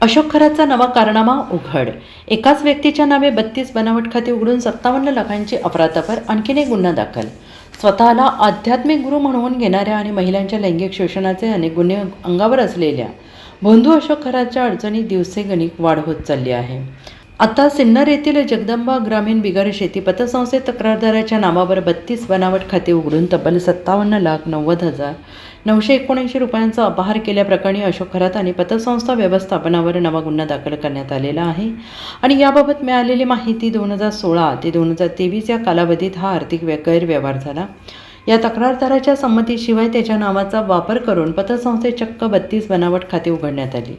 अशोक खरातचा नवा कारनामा उघड. एकाच व्यक्तीच्या नावे 32 बनावट खाती उघडून 57 लाखांची अफरातफर. आणखीन एक गुन्हा दाखल. स्वतःला आध्यात्मिक गुरु म्हणवून घेणाऱ्या आणि महिलांच्या लैंगिक शोषणाचे अनेक गुन्हे अंगावर असलेल्या भोंदू अशोक खरातच्या अडचणी दिवसेगणिक वाढ होत चालली आहे. आता सिन्नर येथील जगदंबा ग्रामीण बिगर शेती पतसंस्थेत तक्रारदाराच्या नावावर 32 बनावट खाते उघडून तब्बल 57,90,979 रुपयांचा अपहार केल्याप्रकरणी अशोक खरात आणि पतसंस्था व्यवस्थापनावर नवा गुन्हा दाखल करण्यात आलेला आहे. आणि याबाबत मिळालेली माहिती 2016 ते 2023 या कालावधीत हा आर्थिक गैरव्यवहार झाला. या तक्रारदाराच्या संमतीशिवाय त्याच्या नावाचा वापर करून पतसंस्थेत चक्क 32 बनावट खाते उघडण्यात आली.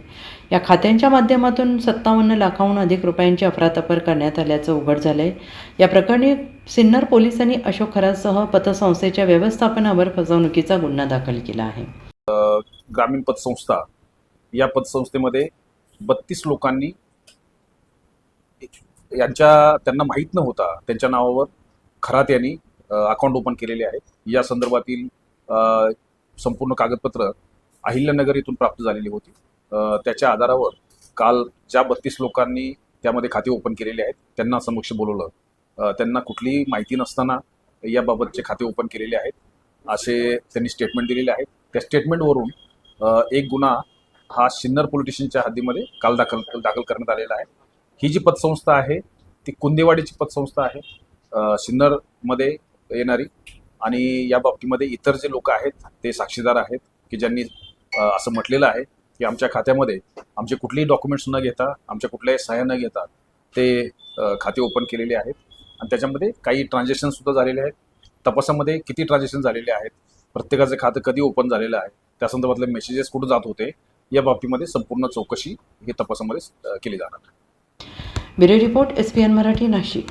या खात्यांच्या माध्यमातून 57 लाखांहून अधिक रुपयांची अफरातफर करण्यात आल्याचं उघड झालंय. या प्रकरणी सिन्नर पोलिसांनी अशोक खरातसह पतसंस्थेच्या व्यवस्थापनावर फसवणुकीचा गुन्हा दाखल केला आहे. ग्रामीण पतसंस्था या पतसंस्थेमध्ये 32 लोकांनी त्यांना माहीत न होता त्यांच्या नावावर खरात यांनी अकाउंट ओपन केलेले आहेत. या संदर्भातील संपूर्ण कागदपत्र अहिल्यानगर येथून प्राप्त झालेली होती. त्याच्या आधारावर काल ज्या 32 लोकांनी त्यामध्ये खाते ओपन केलेले आहेत त्यांना समक्ष बोलवलं. त्यांना कुठलीही माहिती नसताना याबाबतचे खाते ओपन केलेले आहेत असे त्यांनी स्टेटमेंट दिलेले आहेत. त्या स्टेटमेंटवरून एक गुन्हा हा सिन्नर पोलीस स्टेशनच्या हद्दीमध्ये काल दाखल करण्यात आलेला आहे. ही जी पतसंस्था आहे ती कुंदेवाडीची पतसंस्था आहे, सिन्नरमध्ये येणारी. आणि या बाबतीमध्ये इतर जे लोक आहेत ते साक्षीदार आहेत की ज्यांनी असं म्हटलेलं आहे की आमच्या खात्यामध्ये आमचे कुठलेही डॉक्युमेंट्स न घेता, आमच्या कुठल्याही सहाय्य न घेता ते खाते ओपन केलेले आहेत. आणि त्याच्यामध्ये काही ट्रान्झॅक्शनसुद्धा झालेले आहेत. तपासामध्ये किती ट्रान्झॅक्शन झालेले आहेत, प्रत्येकाचं खातं कधी ओपन झालेलं आहे, त्या संदर्भातले मेसेजेस कुठं जात होते, या बाबतीमध्ये संपूर्ण चौकशी ही तपासामध्ये केली जाणार. Bureau report, SPN Marathi, Nashik.